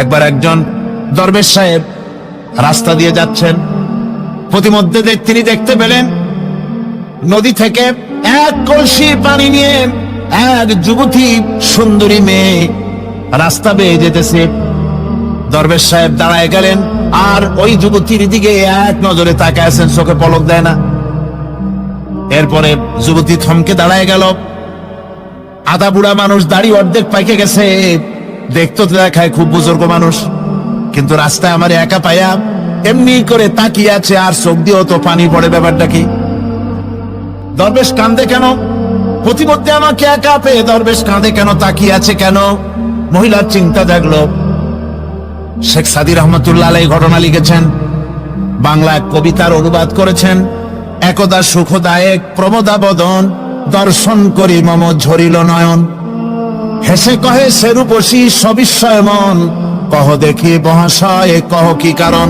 একবার একজন দরবেশ সাহেব রাস্তা দিয়ে যাচ্ছেন, প্রতিমধ্যে তিনি দেখতে পেলেন নদী থেকে এক কলসি পানি নিয়ে এক যুবতী সুন্দরী মেয়ে রাস্তা বেয়ে যেতেছে। দরবেশ সাহেব দাঁড়ায় গেলেন আর ওই যুবতীর দিকে এক নজরে তাকায় আছেন, চোখে পলক দেয় না। এরপরে যুবতী থমকে দাঁড়ায় গেল। আধা বুড়া মানুষ, দাড়ি অর্ধেক পাইকে গেছে, দেখতে তো দেখায় খুব বুজুর্গ মানুষ, কিন্তু রাস্তায় আমার একা পায়া এমনি করে তাকিয়ে আছে আর চোখ দিয়েও তো পানি পড়ে। ব্যাপারটা কি? দরবেশ কাঁদে কেন? প্রতিমধ্যে আমাকে একা পেয়ে দরবেশ কাঁদে কেন, তাকিয়ে আছে কেন? মহিলার চিন্তা জাগলো। শেখ সাদি রহমতুল্লাহ আলাইহি ঘটনা লিখেছেন, বাংলা কবিতার অনুবাদ করেছেন। একদা সুখদায়ক প্রমোদা বদন, দর্শন করি মম ঝরিল নয়ন। হেসে কহে সে রূপসী সবিস্ময় মন, কহ দেখি মহাশয় কহ কি কারণ।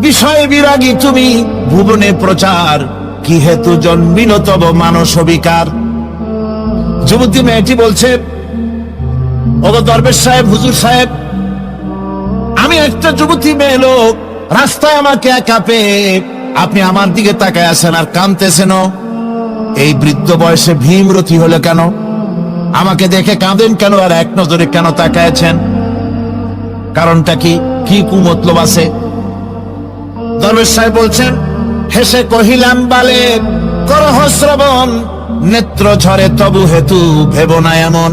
বিষয় বিরাগী তুমি ভুবনে প্রচার, কি হেতু জন্মিল তব মানস বিকার। যুবতী মেয়েটি বলছে, ওগো দরবেশ সাহেব, হুজুর সাহেব, আমি একটা যুবতী মেয়ে লোক, রাস্তায় আমাকে একা পেয়ে আপনি আমার দিকে তাকায় আছেন আর কাঁদতেছেন। এই বৃদ্ধ বয়সে ভীমরতি হলে কেন? আমাকে দেখে কাঁদেন কেন আর এক নজরে কেন তাকায়ছেন? কারণটা কি? কি কুমতলব আছে? দরবেশ সাহেব বলছেন, হেসে কহিলাম বালে করহ শ্রবণ, নেত্র ঝরে তবু হেতু ভেব না এমন।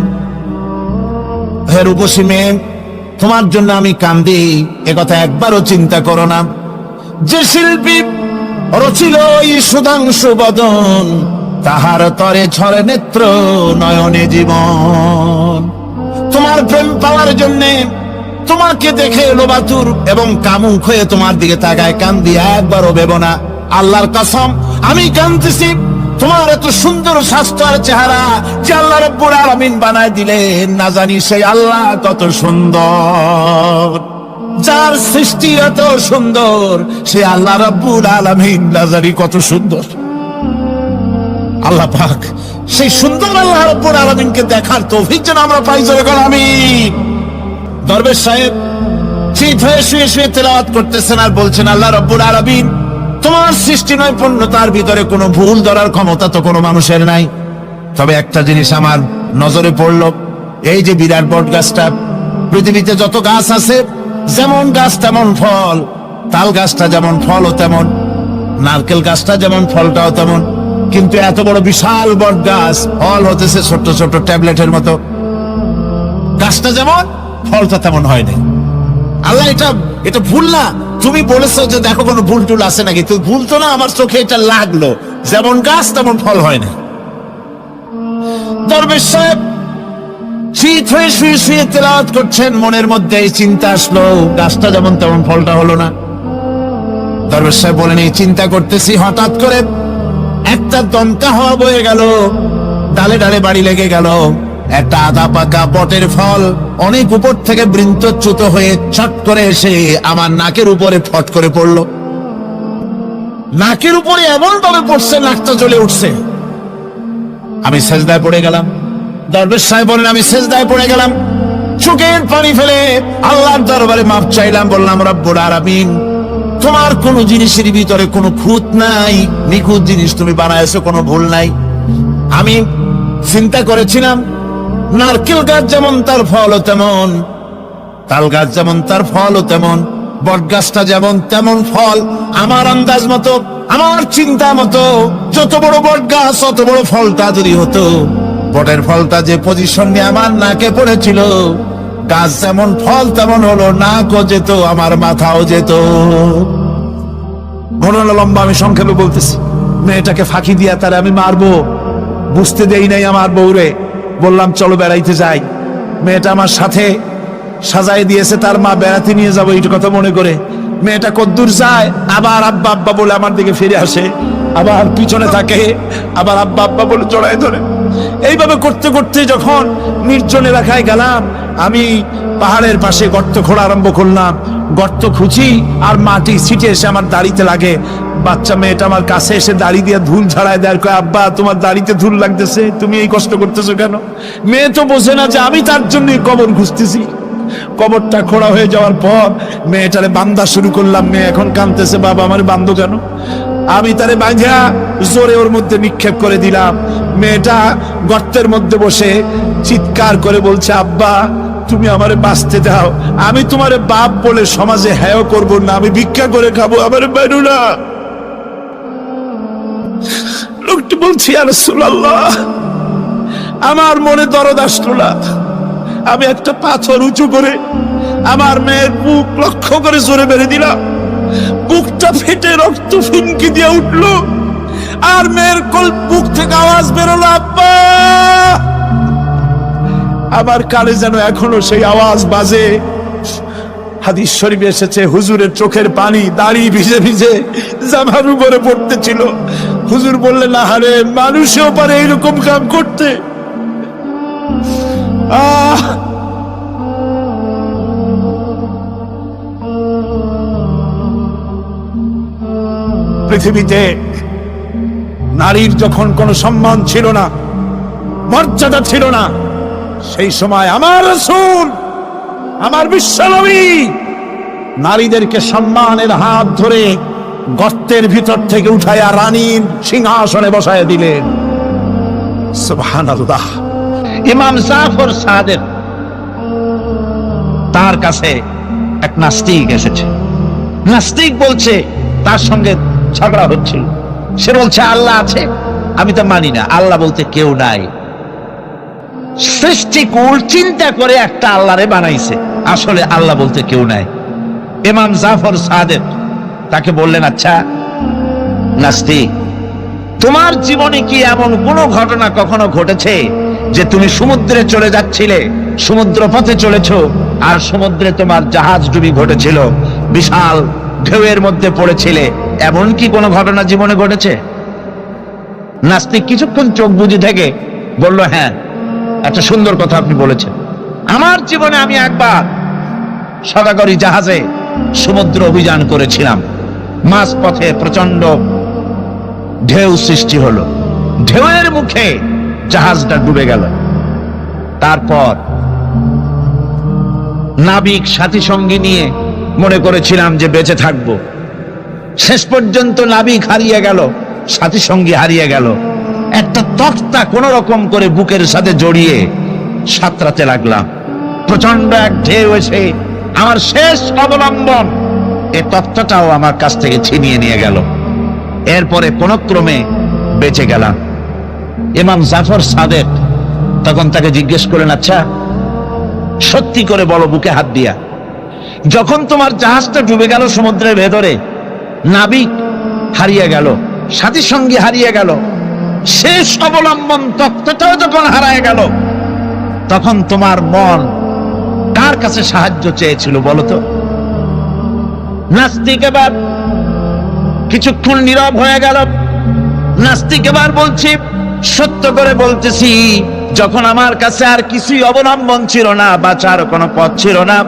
হে রূপসী মেয়ে, তোমার জন্য আমি কান্দি, একথা একবারও চিন্তা করো না। যে শিল্পী রচিল এই সুধাংশু বদন, তাহার তরে ঝরে নেত্র নয়নে জীবন। তোমার প্রেম পাওয়ার জন্য তোমাকে দেখে লোবাতুর এবং কামুক হয়ে তোমার দিকে তাকায়, কান্দি একবারও ভেব না। আল্লাহর কসম আমি কাঁদতেছি, তোমার এত সুন্দর স্বাস্থ্য আর চেহারা যে আল্লাহ রাব্বুল আলামিন বানায় দিলেন, না জানি সেই আল্লাহ কত সুন্দর। যার সৃষ্টি এত সুন্দর সে আল্লাহ রাব্বুল আলামিন না জানি কত সুন্দর। আল্লাহ পাক সেই সুন্দর আল্লাহ রাব্বুল আলামিনকে দেখার তৌফিক যেন আমরা পাই। জোরে বল আমিন। দরবেশ সাহেব চিত হয়ে শুয়ে শুয়ে তেলাওয়াত করতেছেন আর বলছেন, আল্লাহ রাব্বুল আলামিন, তোমার সৃষ্টি নৈপুণ্যতার ভিতরে কোনো ভুল ধরার ক্ষমতা তো কোনো মানুষের নাই। তবে একটা জিনিস আমার নজরে পড়লো, এই যে বিরাট বট গাছটা, পৃথিবীতে যত গাছ আছে যেমন গাছ তেমন ফল, তাল গাছটা যেমন ফলও তেমন, নারকেল গাছটা যেমন ফলটাও তেমন, কিন্তু এত বড় বিশাল বট গাছ ফল হতেছে ছোট্ট ছোট্ট ট্যাবলেটের মতো। গাছটা যেমন ফলটা তেমন হয়নি। আল্লাহ এটা ভুল না? তুমি বলেছো যে দেখো কোনো ভুল টুল আছে নাকি? তুই ভুল তো না, আমার চোখে এটা লাগলো, যেমন গাছ তেমন ফল হয় না। দরবেশ সাহেব চিত হয়ে শুয়ে শুয়ে তেলাওয়াত করছেন, মনের মধ্যে এই চিন্তা আসলো, গাছটা যেমন তেমন ফলটা হলো না। দরবেশ সাহেব বলেন, এই চিন্তা করতেছি, হঠাৎ করে একটা দমকা হাওয়া বয়ে গেল, ডালে ডালে বাড়ি লেগে গেল। একটা আধা পাকা বটের ফল অনেক উপর থেকে বৃন্তচ্যুত হয়ে ছট করে এসে আমার নাকের উপরে ফট করে পড়লো। নাকের উপরে এমন ভাবে পড়ছে, নাকটা জ্বলে উঠছে। আমি সেজদায় পড়ে গেলাম। দরবেশ সাহেব বলেন, আমি সেজদায় পড়ে গেলাম, চোখের পানি ফেলে আল্লাহর দরবারে মাপ চাইলাম। বললাম, রব্বুল আলামিন, তোমার কোন জিনিসের ভিতরে কোনো খুঁত নাই, নিখুঁত জিনিস তুমি বানাইছো, কোনো ভুল নাই। আমি চিন্তা করেছিলাম নারকেল গাছ যেমন তার ফলও তেমন, তাল গাছ যেমন তার ফলও তেমন, বট গাছটা যেমন তেমন ফল। আমার আন্দাজ মতো, আমার চিন্তা মতো, যত বড় বট গাছ অত বড় ফলটা যদি হতো, বটের ফলটা যে পজিশন নিয়ে আমার নাকে পড়েছিল, গাছ যেমন ফল তেমন হলো, নাকও যেত, আমার মাথাও যেত। ঘটনা লম্বা, আমি সংক্ষেপে বলতেছি। মেয়েটাকে ফাঁকি দিয়া তারা আমি মারবো, বুঝতে দেই নাই আমার বউরে। বললাম চলো বেড়াইতে যাই। মেয়েটা আমার সাথে সাজাই দিয়েছে, তার মা বেড়াতে নিয়ে যাবো এইটা কথা মনে করে। মেয়েটা কদ্দূর যায়, আবার আব্বা আব্বা বলে আমার দিকে ফিরে আসে, আবার পিছনে থাকে, আবার আব্বা আব্বা বলে জড়ায় ধরে। এইভাবে করতে করতে যখন নির্জন এলাকায় গেলাম, আমি পাহাড়ের পাশে গর্ত খোঁড়া আরম্ভ করলাম। গর্ত খুঁজি আর মাটি ছিটে এসে আমার দাড়িতে লাগে। বাচ্চা মেয়েটা আমার কাছে এসে দাড়ি দিয়ে ধুল ঝাড়ায় দেয়, কয় আব্বা তোমার দাড়িতে ধুল লাগতেছে, তুমি এই কষ্ট করতেছো কেন? মেয়ে তো বোঝে না যে আমি তার জন্য কবর খুঁজতেছি। কবরটা খোঁড়া হয়ে যাওয়ার পর মেয়েটারে বান্ধা শুরু করলাম। মেয়ে এখন কাঁদতেছে, বাবা আমার বান্ধো কেন? আমি তারে বাঁধা জোরে ওর মধ্যে নিক্ষেপ করে দিলাম। মেয়েটা গর্তের মধ্যে বসে চিৎকার করে বলছে, আব্বা তুমি আমারে বাঁচতে দাও, আমি তোমারে বাপ বলে সমাজে হেয় করব না, আমি ভিক্ষা করে খাবো, আমারে বেরো না। লোকটি বলছি, ইয়া রাসূলুল্লাহ, আমার মনে দরদ আসলো না। আমি একটা পাথর উঁচু করে আমার মেয়ের বুক লক্ষ্য করে জোরে মেরে দিলাম। বুকটা ফেটে রক্ত ফিনকি দিয়ে উঠলো, আর মেয়ের বুক থেকে আওয়াজ বেরোলো, আব্বা। আমার কানে যেন এখনো সেই আওয়াজ বাজে। হাদিস শরীফে এসেছে, হুজুরের চোখের পানি দাড়ি ভিজে ভিজে জামার উপরে পড়তেছিল। হুজুর বললেন, আহারে, মানুষেও পারে এইরকম কাম করতে। পৃথিবীতে নারীর যখন কোনো সম্মান ছিল না, মর্যাদা ছিল না, সেই সময় আমার রাসূল, আমার বিশ্বনবী নারীদেরকে সম্মানের হাত ধরে গর্তের ভিতর থেকে উঠাইয়া রানীর সিংহাসনে বসায় দিলেন। সুবহানাল্লাহ। ইমাম জাফর সাদেক, তার কাছে এক নাস্তিক এসেছে। নাস্তিক বলছে, তার সঙ্গে ঝগড়া হচ্ছিল। সে বলছে, আল্লাহ আছে, আমি তো মানি না, আল্লাহ বলতে কেউ নাই। সৃষ্টিকুল চিন্তা করে একটা আল্লাহরে বানাইছে, আসলে আল্লাহ বলতে কেউ নাই। ইমাম জাফর সাদেক তাকে বললেন, আচ্ছা নাস্তিক, তোমার জীবনে কি এমন কোন ঘটনা কখনো ঘটেছে যে তুমি সমুদ্রে চলে যাচ্ছিলে, সমুদ্র পথে চলেছো, আর সমুদ্রে তোমার জাহাজ ডুবি ঘটেছিল, বিশাল ঢেউয়ের মধ্যে পড়েছিলে, এমন কি কোনো ঘটনা জীবনে ঘটেছে? নাস্তিক কিছুক্ষণ চোখ বুজে থেকে বলল, হ্যাঁ, একটা সুন্দর কথা আপনি বলেছেন। আমার জীবনে আমি একবার সদাগরি জাহাজে সমুদ্র অভিযান করেছিলাম। মাঝ পথে প্রচন্ড ঢেউ সৃষ্টি হলো, ঢেউয়ের মুখে জাহাজটা ডুবে গেল। তারপর নাবিক সাথী সঙ্গী নিয়ে মনে করেছিলাম যে বেঁচে থাকব। শেষ পর্যন্ত নাবিক হারিয়ে গেল, সাথী সঙ্গী হারিয়ে গেল। একটা তক্তা কোন রকম করে বুকের সাথে জড়িয়ে সাঁতরাতে লাগলাম। প্রচন্ড এক ঢেউ এসে আমার শেষ অবলম্বন, এই তক্তাটাও আমার কাছ থেকে ছিনিয়ে নিয়ে গেল। এরপরে কোন ক্রমে বেঁচে গেলাম। ইমাম জাফর সাদেক তখন তাকে জিজ্ঞেস করলেন, আচ্ছা সত্যি করে বলো, বুকে হাত দিয়া, যখন তোমার জাহাজটা ডুবে গেল সমুদ্রের ভেতরে, নাবিক হারিয়ে গেল, সাথী সঙ্গী হারিয়ে গেল, শেষ অবলম্বন তক্তাটাও যখন হারায় গেল, তখন তোমার মন কার কাছে সাহায্য চেয়েছিল বলো তো? নাস্তিক এবার কিছুক্ষণ নীরব হয়ে গেল। নাস্তিক এবার বলছি, সত্য করে বলতেছি, যখন আমার কাছে আর কিছুই অবলম্বন ছিল না, বাঁচার কোনো পথ ছিল না,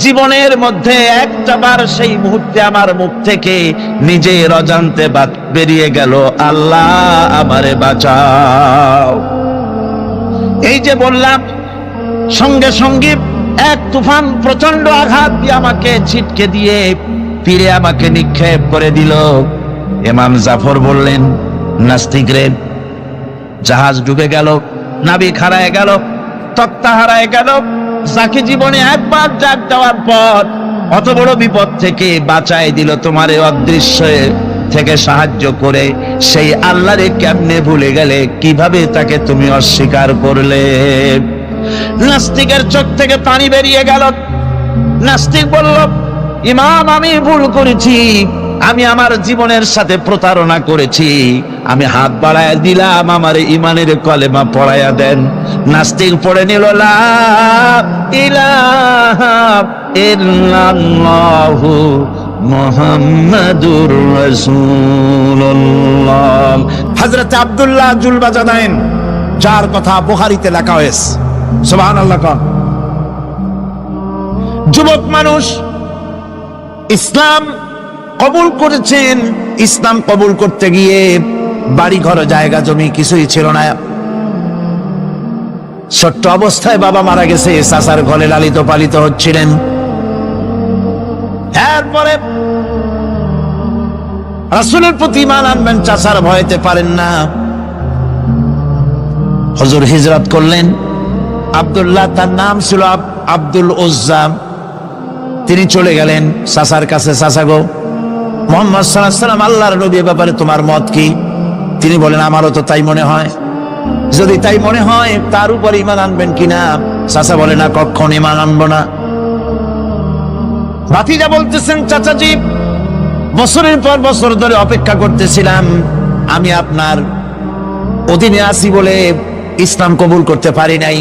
জীবনের মধ্যে একটাবার সেই মুহূর্তে আমার মুখ থেকে নিজের অজান্তে বেরিয়ে গেল, আল্লাহ আমারে বাঁচাও। এই যে বললাম, সঙ্গে সঙ্গে এক তুফান প্রচন্ড আঘাত দিয়ে আমাকে ছিটকে দিয়ে ফিরে আমাকে নিক্ষেপ করে দিল। ইমাম জাফর বললেন, নাস্তিক রে, জাহাজ ডুবে গেল, নাবিক হারায় গেল, তক্তা হারায় গেল, যাকে জীবনে একবার জাগ দেওয়ার পর অত বড় বিপদ থেকে বাঁচায় দিল তোমার এই অদৃশ্য থেকে সাহায্য করে, সেই আল্লাহরে কেমনে ভুলে গেলে, কিভাবে তাকে তুমি অস্বীকার করলে? নাস্তিকের চোখ থেকে পানি বেরিয়ে গেল। নাস্তিক বলল, ইমাম, আমি ভুল করেছি, আমি আমার জীবনের সাথে প্রতারণা করেছি, আমি হাত বাড়ায় দিলাম, আমার ইমানের কলেমা পড়াইয়া দেন। নাস্তিক পড়ে নিল, লা ইলাহা ইল্লাল্লাহু মুহাম্মাদুর রাসূলুল্লাহ। হযরত আব্দুল্লাহ জুলবাজাদাইন, যার কথা বুখারীতে লেখা হয়েছে, সুবহানাল্লাহ। যুবক মানুষ ইসলাম কবুল করেছেন। ইসলাম কবুল করতে গিয়ে বাড়ি ঘর জায়গা জমি কিছুই ছিল না। ছোট্ট অবস্থায় বাবা মারা গেছে, চাচার ঘরে লালিত পালিত হচ্ছিলেন। এরপরে রাসূলের প্রতি ঈমান আনবেন, চাচার ভয়তে পারেন না। হুজুর হিজরত করলেন। আব্দুল্লাহ তার নাম ছিল, আব্দুল উজ্জা। তিনি চলে গেলেন চাচার কাছে। চাচা গো, মুহাম্মদ সাল্লাল্লাহু আলাইহি ওয়াসাল্লাম আল্লাহর নবী, ব্যাপারে তোমার মত কি? তিনি বলেন, আমারও তো তাই মনে হয়। যদি তাই মনে হয় তার উপর ঈমান আনবেন কিনা? চাচা বলে, না, কখনো ঈমান আনবো না। ভাতিজা বলতেছেন, চাচাজি, বছরের পর বছর ধরে অপেক্ষা করতেছিলাম, আমি আপনার অধীনে আছি বলে ইসলাম কবুল করতে পারি নাই।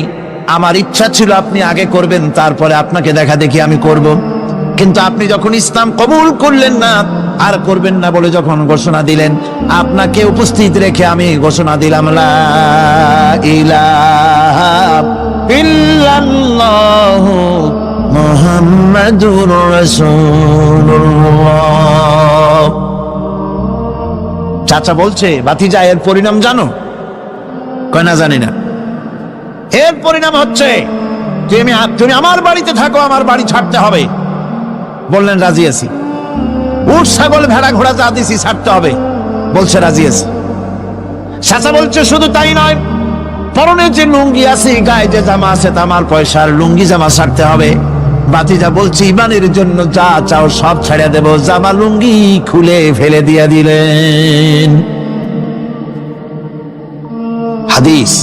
আমার ইচ্ছা ছিল আপনি আগে করবেন, তারপরে আপনাকে দেখা দেখি আমি করব। কিন্তু আপনি যখন ইসলাম কবুল করলেন না, আর করবেন না বলে যখন ঘোষণা দিলেন, আপনাকে উপস্থিত রেখে আমি ঘোষণা দিলাম, লা ইলাহা ইল্লাল্লাহু মুহাম্মাদুর রাসূলুল্লাহ। চাচা বলছে, ভাতিজা, এর পরিণাম জানো? কয়, না, জানি না। এর পরিণাম হচ্ছে তুমি আমার বাড়িতে থাকো, আমার বাড়ি ছাড়তে হবে। বললেন, রাজি আছি। উট ছাগল ভেড়া ঘোড়া যা দিছি ছাড়তে হবে। বলছে, রাজি আছি। চাচা বলছে, শুধু তাই নয়, পরনে যে লুঙ্গি আছে, গায়ে যে জামা আছে, তামার পয়সার লুঙ্গি জামা ছাড়তে হবে। ভাতিজা বলছে, ঈমানের জন্য যা চাও সব ছেড়ে দেব। জামা লুঙ্গি খুলে ফেলে দিয়ে দিলেন। হাদিস।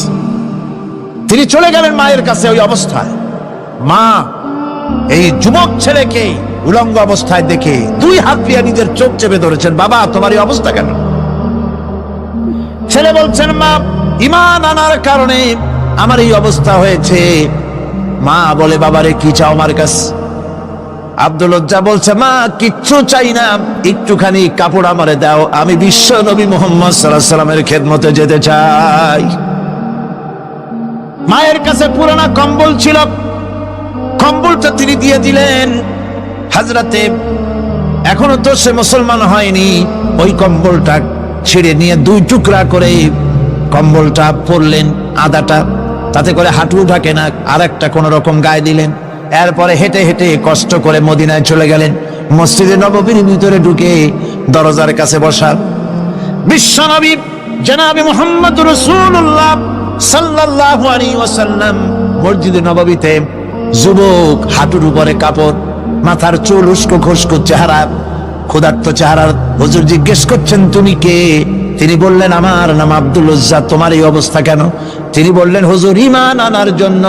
তিনি চলে গেলেন মায়ের কাছে ওই অবস্থায়। মা এই যুবক ছেলেকে উলঙ্গ অবস্থায় দেখে 2 হাত দিয়ে নিজের চোখ চেপে ধরেছেন। বাবা, তোমার এই অবস্থা কেন? ছেলে বলছেন, মা, ঈমান আনার কারণে আমার এই অবস্থা হয়েছে। মা বলে, বাবারে, কি চাও আমার কাছে? আব্দুল উজ্জা বলছে, মা, কিচ্ছু চাই না, একটুখানি কাপড় আমারে দাও, আমি বিশ্ব নবী মুহাম্মদ সাল্লাল্লাহু আলাইহি ওয়াসাল্লামের খেদমতে যেতে চাই। মায়ের কাছে পুরানা কম্বল ছিল, কম্বলটা তিনি দিয়ে দিলেন। হযরতে, এখনো তো সে মুসলমান হয়নি, ওই কম্বলটা ছিঁড়ে নিয়ে 2 টুকরা করে কম্বলটা পরলেন, আদাটা, তাতে করে হাঁটু ঢাকে না, আর একটা কোন রকম গায়ে দিলেন। এরপরে হেঁটে হেঁটে কষ্ট করে মদিনায় চলে গেলেন। মসজিদে নববীর ভিতরে ঢুকে দরজার কাছে বসা বিশ্বনবী জনাবে মুহাম্মদ রাসূলুল্লাহ সাল্লাল্লাহু আলাইহি ওয়াসাল্লাম মসজিদে নববীতে, যুবক, হাঁটুর উপরে কাপড়, মাথার চুল উস্কো খুস্কো চেহারা, ক্ষুধার্ত চেহারার। হুজুর জিজ্ঞেস করছেন, তুমি কে? তিনি বললেন, আমার নাম আব্দুল উজ্জা। তোমার এই অবস্থা কেন? তিনি বললেন, হুজুর, ঈমান আনার জন্য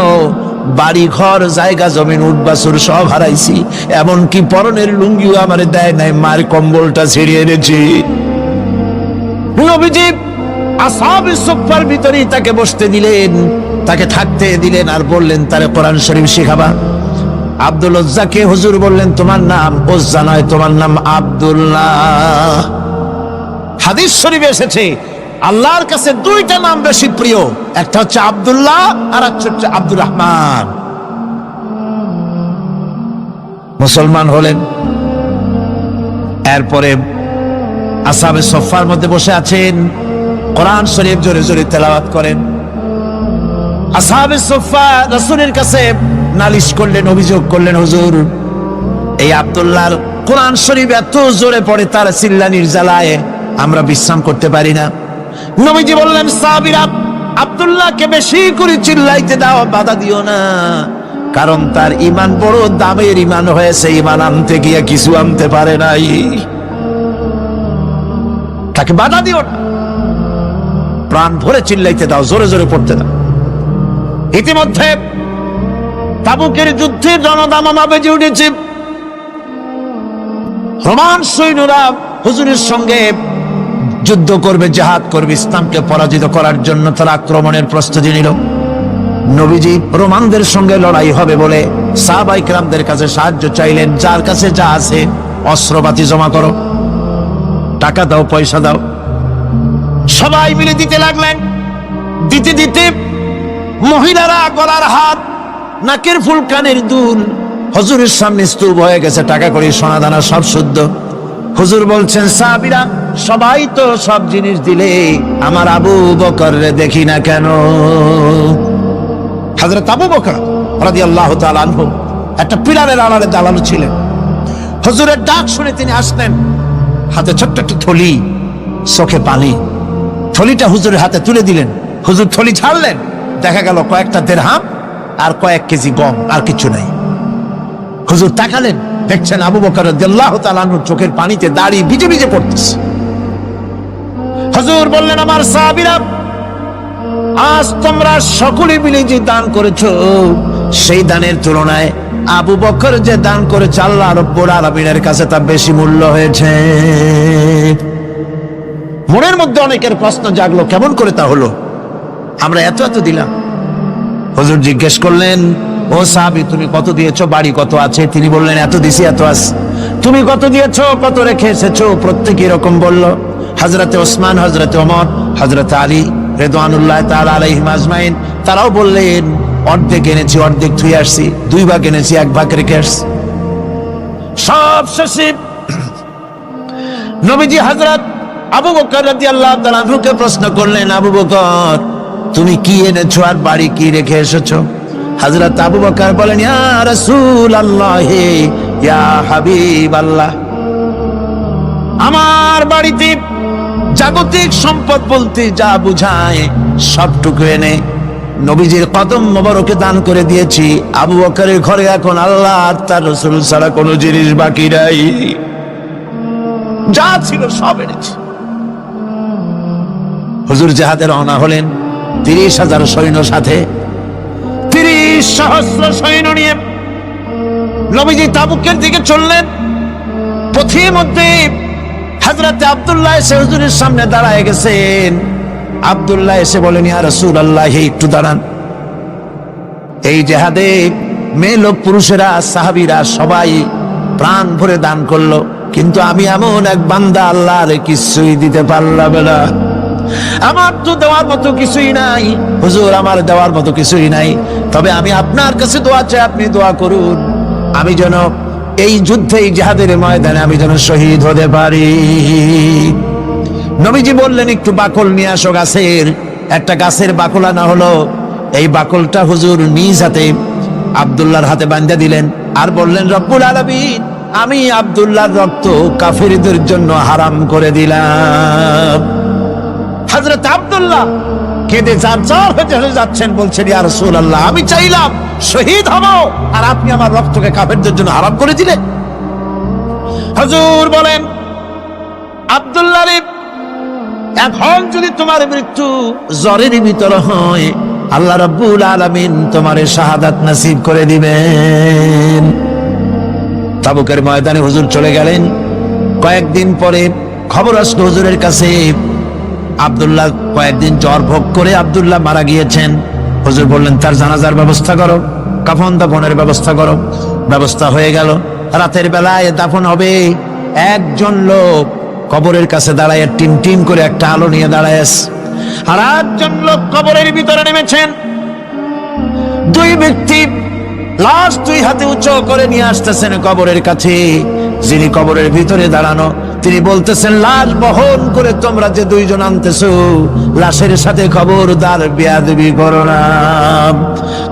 বাড়ি ঘর জায়গা জমিন উট বাছুর সব হারাইছি, এমনকি পরনের লুঙ্গিও আমারে দেয় নাই, মার কম্বলটা ছিঁড়িয়ে এনেছি। নবীজি আসহাবে সুফফার ভিতরেই তাকে বসতে দিলেন, তাকে থাকতে দিলেন, আর বললেন, তারে কোরআন শরীফ শিখাবা। আব্দুল উজ্জাকে হুজুর বললেন, তোমার নাম উজ্জা নয়, তোমার নাম আব্দুল্লাহ। হাদিস শরীফে এসেছে, আল্লাহর কাছে 2টা নাম বেশি প্রিয়, একটা হচ্ছে আব্দুল্লাহ, আর একটা হচ্ছে আব্দুর রহমান। মুসলমান হলেন। এরপরে আসহাবে সুফফার মধ্যে বসে আছেন, কোরআন শরীফ জোরে জোরে তেলাওয়াত করেন। আসহাবে সুফফা রাসূলের কাছে নালিশ করলেন, অভিযোগ করলেন, হুজুর, এই আব্দুল্লাহর কোরআন শরীফ এত জোরে পড়ে, তার চিল্লানির জ্বালায় আমরা বিশ্রাম করতে পারি না। নবীজি বললেন, সাহাবীরা, আব্দুল্লাহকে বেশি করে চিল্লাইতে দাও, বাধা দিও না, কারণ তার ঈমান বড় দামের ঈমান হয়েছে, ঈমান আনতে গিয়ে কিছু আনতে পারে নাই, তাকে বাধা দিও না, প্রাণ ভরে চিল্লাইতে দাও, জোরে জোরে পড়তে দাও। ইতিমধ্যে তাবুকের যুদ্ধের রণদামামা বেজে উঠেছে। রোমান সৈন্যরা হুজুরের সঙ্গে যুদ্ধ করবে, জিহাদ করবে, ইসলামকে পরাজিত করার জন্য তারা আক্রমণের প্রস্তুতি নিল। নবীজি রোমানদের সঙ্গে লড়াই হবে বলে সাহাবায়ে কেরামদের কাছে সাহায্য চাইলেন, যার কাছে যা আছে অস্ত্রপাতি জমা করো, টাকা দাও, পয়সা দাও। সবাই মিলে দিতে লাগলেন। দিতে দিতে মহিলারা গলার হাত, নাকের ফুল, কানের দুল হুজুরের সামনে স্তূপ হয়ে গেছে, টাকা কড়ি সোনা দানা সব শুদ্ধ। হুজুর বলছেন, সাহাবীরা, সবাই তো সব জিনিস দিলে, আমার আবু বকর রে দেখি না কেন? হযরত আবু বকর রাদিয়াল্লাহু তাআলা আনহু একটা পিলারের আড়ালে দাঁড়ানো ছিলেন। হুজুরের ডাক শুনে তিনি আসলেন, হাতে ছোট্ট একটা থলি, চোখে পানি। থলিটা হুজুরের হাতে তুলে দিলেন। হুজুর থলি ছাড়লেন, দেখা গেল কয়েকটা দিরহাম আর কয়েক কেজি গম, আর কিছু নাই। হুজুর তাকালেন, দেখছেন আবু বকর রাদিয়াল্লাহু তাআলা আনহুর চোখের পানিতে দাড়ি ভিজে ভিজে পড়তেছে। হুজুর বললেন, আমার সাহাবীরা, আজ তোমরা সকলে মিলে যে দান করেছো, সেই দানের তুলনায় আবু বকর যে দান করেছে আল্লাহ রাব্বুল আলামিনের কাছে তা বেশি মূল্য হয়েছে। মনের মধ্যে অনেকের প্রশ্ন জাগলো, কেমন করে তা হলো? আমরা এত এত দিলাম। হুজুর জিজ্ঞেস করলেন, ও সাহাবী, তুমি কত দিয়েছো? বাড়ি কত আছে? তিনি বললেন, এত দিছি, এত আছে। তুমি কত দিয়েছো? কত রেখে এসেছো? প্রত্যেকে এরকম বলল। হযরতে ওসমান, হযরতে ওমর, হযরতে আলী রিদওয়ানুল্লাহ তাআলা আলাইহিম আজমাইন, তারাও বললেন, অর্ধেক এনেছি, অর্ধেক থুয়ে আসছি, 2 ভাগ এনেছি, 1 ভাগ রেখে আসছি। সব শেষে নবীজি হযরত আবু বকর রাদিয়াল্লাহু তাআলা আনহুকে প্রশ্ন করলেন, আবু বকর, তুমি কি এনেছো আর বাড়ি কি রেখে এসেছো? হযরত আবু বকর বলেন, ইয়া রাসূলুল্লাহ, ইয়া হাবিবাল্লাহ, আমার বাড়িতে জাগতিক সম্পদ বলতে যা বুঝায় সবটুকু এনে নবীজির কদম মোবারকে দান করে দিয়েছি। আবু বকরের ঘরে এখন আল্লাহ আর তার রাসূল ছাড়া কোনো জিনিস বাকি নাই, যা ছিল সব এনেছি। হুজুর জিহাদে রওনা হলেন 30,000 সৈন্য সাথে, 30 সহস্র সৈন্য নিয়ে নবীজি তাবুকের দিকে চললেন। পথের মধ্যে হযরত আব্দুল্লাহ এসে হুজুরের সামনে দাঁড়ায় গেছেন। আব্দুল্লাহ এসে বলেন, ইয়া রাসূলুল্লাহ, একটু দাঁড়ান। এই জিহাদে মেয়ে লোক পুরুষেরা সাহাবীরা সবাই প্রাণ ভরে দান করলো, কিন্তু আমি এমন এক বান্দা, আল্লাহর কিছুই দিতে পারলাম না। আমার তো দেওয়ার মতো কিছুই নাই হুজুর, আমার দেওয়ার মতো কিছুই নাই। তবে আমি আপনার কাছে দোয়া চাই, আপনি দোয়া করুন, আমি যেন এই যুদ্ধে, এই জিহাদের ময়দানে আমি যেন শহীদ হতে পারি। নবীজি বললেন, একটু বাকল নিয়ে আসো গাছের। একটা গাছের বাকল আনা হলো। এই বাকলটা হুজুর নিজ হাতে আব্দুল্লাহর হাতে বাঁধা দিলেন আর বললেন, রব্বুল আলামিন, আমি আব্দুল্লাহর রক্ত কাফিরদের জন্য হারাম করে দিলাম। হযরত আব্দুল্লাহ কেঁদে জারজার হয়ে যাচ্ছেন, বলছেন, ইয়া রাসূলুল্লাহ, আমি চাইলাম শহীদ হব, আর আপনি আমার রক্তকে কাফেরদের জন্য হারাম করে দিলেন। হুজুর বলেন, আব্দুল্লাহ রে, এখন যদি তোমার মৃত্যু জ্বরের ভিতরে হয়, আল্লাহ রাব্বুল আলামিন তোমারে শাহাদাত নসিব করে দিবেন। তাবুকের ময়দানে হুজুর চলে গেলেন। কয়েকদিন পরে খবর আসলো হুজুরের কাছে, আব্দুল্লাহ কয়েকদিন জ্বর ভোগ করে আব্দুল্লাহ মারা গিয়েছেন। হুজুর বললেন, তার জানাজার ব্যবস্থা করো, কাফন দাফনের ব্যবস্থা করো। ব্যবস্থা হয়ে গেল। রাতের বেলায় দাফন হবে। একজন লোক কবরের কাছে দাঁড়ায় টিম টিম করে একটা আলো নিয়ে দাঁড়ায় আছে, আর একজন লোক কবরের ভিতরে নেমেছেন। 2 ব্যক্তি লাশ 2 হাতে উঁচু করে নিয়ে আসতেছেন কবরের কাছে। যিনি কবরের ভিতরে দাঁড়ানো, তিনি বলতেছেন, লাশ বহন করে তোমরা যে 2 জন আনতেছো, লাশের সাথে খবরদার বেয়াদবি করো না,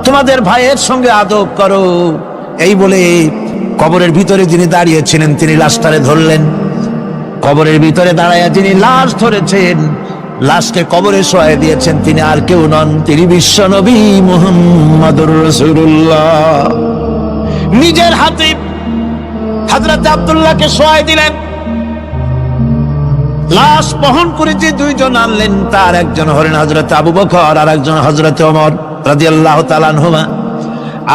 তোমাদের ভাইয়ের সঙ্গে আদব করো। এই বলে কবরের ভিতরে যিনি দাঁড়িয়েছিলেন, তিনি লাশটারে ধরলেন। কবরের ভিতরে দাঁড়ায় যিনি লাশ ধরেছেন, লাশকে কবরে শোয়াই দিয়েছেন, তিনি আর কেউ নন, তিনি বিশ্ব নবী মুহাম্মদুর রাসূলুল্লাহ। নিজের হাতে হযরত আব্দুল্লাহকে শোয়াই দিলেন। লাশ বহন করে যে 2 জন আনলেন, তার একজন হলেন হযরত আবু বকর আর একজন হযরত ওমর রাদিয়াল্লাহু তাআলা আনহুমা।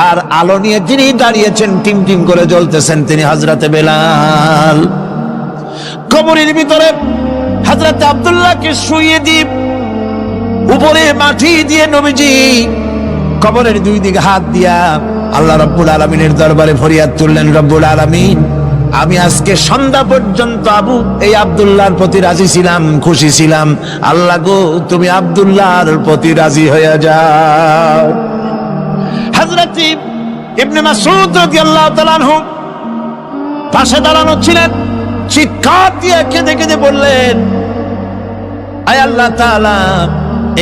আর আলো নিয়ে যিনি দাঁড়িয়েছেন, টিম টিম করে জ্বলতেছেন, তিনি হযরত বেলাল। কবরের ভিতরে হযরত আব্দুল্লাহকে শুইয়ে দিয়ে উপরে মাটি দিয়ে নবীজি কবরের 2 দিকে হাত দিয়া আল্লাহ রাব্বুল আলামিনের দরবারে ফরিয়াদ তুললেন, রব্বুল আলামিন, আমি আজকে সন্ধ্যা পর্যন্ত এই আব্দুল্লাহর প্রতি রাজি ছিলাম, খুশি ছিলাম। আল্লাহ গো, তুমি আব্দুল্লাহর প্রতি রাজি হয়ে যাও। হযরত ইবনে মাসউদ রাদিয়াল্লাহু তাআলা আনহু পাশে দাঁড়ানো ছিলেন। চিৎকার দিয়ে কেঁদে কেঁদে বললেন, আয় আল্লাহ তাআলা,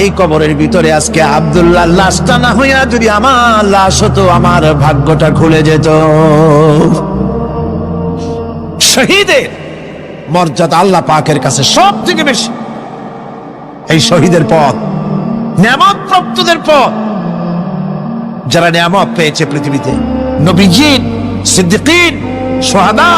এই কবরের ভিতরে আজকে আব্দুল্লাহ লাশটা না হইয়া যদি আমার লাশ হতো, আমার ভাগ্যটা খুলে যেত। শহীদের মর্যাদা আল্লাহ পাকের কাছে সব থেকে বেশি। এই শহীদের পথ নিয়ামত প্রাপ্তদের পথ, যারা নিয়ামত পেয়েছে পৃথিবীতে, নবীজিন, সিদ্দিকিন, শুহাদা,